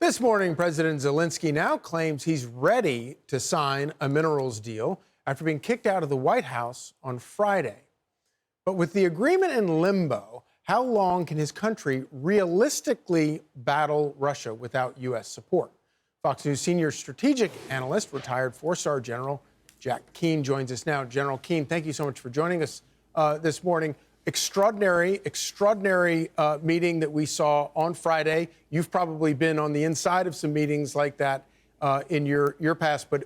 This morning, President Zelenskyy now claims he's ready to sign a minerals deal after being kicked out of the White House on Friday. But with the agreement in limbo, how long can his country realistically battle Russia without U.S. support? Fox News senior strategic analyst, retired four-star General Jack Keane joins us now. General Keane, thank you so much for joining us this morning. Extraordinary meeting that we saw on Friday. You've probably been on the inside of some meetings like that in your past, but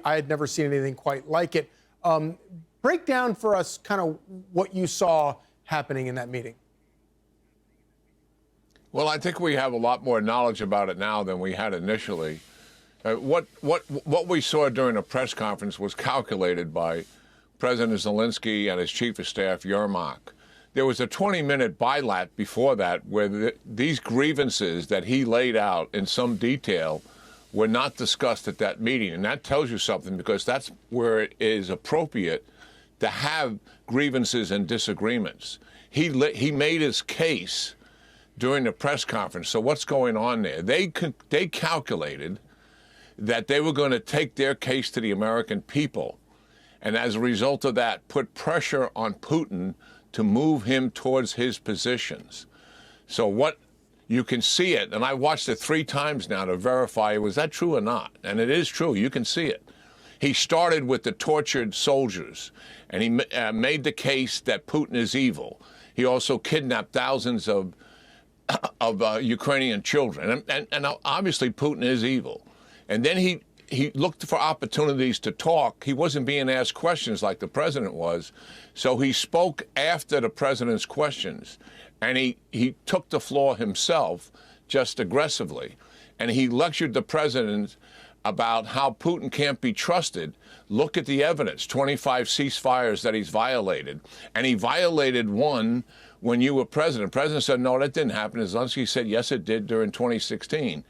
I had never seen anything quite like it. Break down for us kind of what you saw happening in that meeting. Well, I think we have a lot more knowledge about it now than we had initially. What we saw during the press conference was calculated by President Zelenskyy and his chief of staff, Yermak. There was a 20-minute bilat before that where these grievances that he laid out in some detail were not discussed at that meeting. And that tells you something, because that's where it is appropriate to have grievances and disagreements. He made his case during the press conference. So what's going on there? They calculated that they were going to take their case to the American people, and as a result of that, put pressure on Putin to move him towards his positions. So what you can see it, and I watched it 3 times now to verify, was that true or not? And it is true. You can see it. He started with the tortured soldiers, and he made the case that Putin is evil. He also kidnapped thousands of Ukrainian children, and obviously Putin is evil. And then he looked for opportunities to talk. He wasn't being asked questions like the president was, so he spoke after the president's questions, and he took the floor himself just aggressively, and he lectured the president about how Putin can't be trusted. Look at the evidence, 25 ceasefires that he's violated, and he violated one when you were president. The president said, no, that didn't happen. Zelenskyy said, yes, it did during 2016.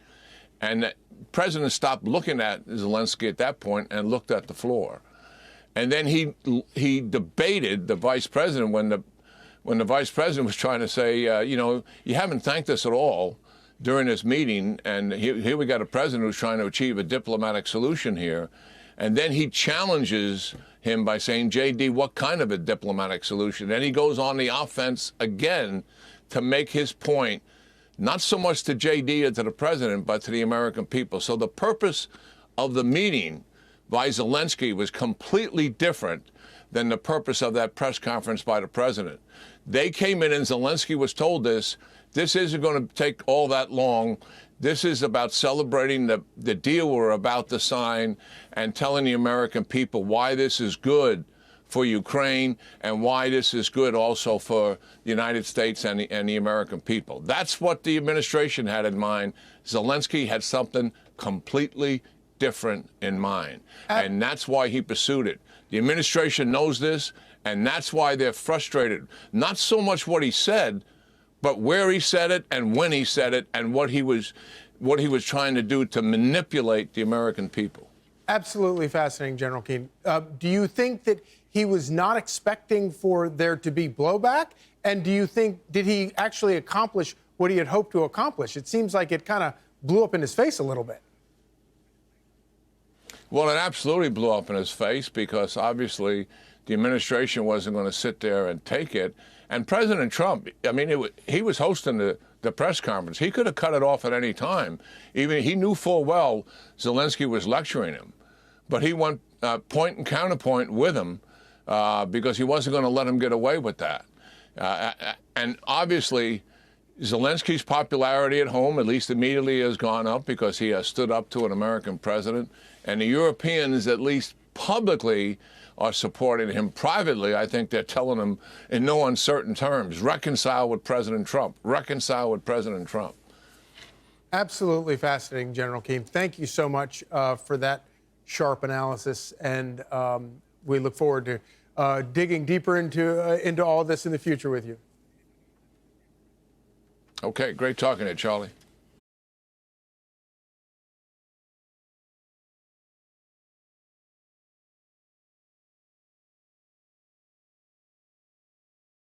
And the president stopped looking at Zelenskyy at that point and looked at the floor. And then he debated the vice president when the vice president was trying to say, you haven't thanked us at all during this meeting, and here we got a president who's trying to achieve a diplomatic solution here. And then he challenges him by saying, JD, what kind of a diplomatic solution? Then he goes on the offense again to make his point, not so much to JD or to the president, but to the American people. So the purpose of the meeting by Zelenskyy was completely different than the purpose of that press conference by the president. They came in and Zelenskyy was told this isn't going to take all that long. This is about celebrating the deal we're about to sign and telling the American people why this is good for Ukraine and why this is good also for the United States and the American people. That's what the administration had in mind. Zelenskyy had something completely different in mind, and that's why he pursued it. The administration knows this, and that's why they're frustrated. Not so much what he said, but where he said it and when he said it and what he was trying to do to manipulate the American people. Absolutely fascinating, General Keane. Do you think that he was not expecting for there to be blowback? And do you think, did he actually accomplish what he had hoped to accomplish? It seems like it kind of blew up in his face a little bit. Well, it absolutely blew up in his face, because obviously the administration wasn't going to sit there and take it. And President Trump, I mean, he was hosting the press conference. He could have cut it off at any time. Even he knew full well Zelenskyy was lecturing him, but he went point and counterpoint with him because he wasn't going to let him get away with that. And obviously, Zelenskyy's popularity at home, at least immediately, has gone up because he has stood up to an American president. And the Europeans, at least publicly, are supporting him. Privately, I think they're telling him in no uncertain terms, reconcile with President Trump, reconcile with President Trump. Absolutely fascinating, General Keane. Thank you so much for that sharp analysis, and we look forward to digging deeper into all this in the future with you. Okay, great talking to you, Charlie.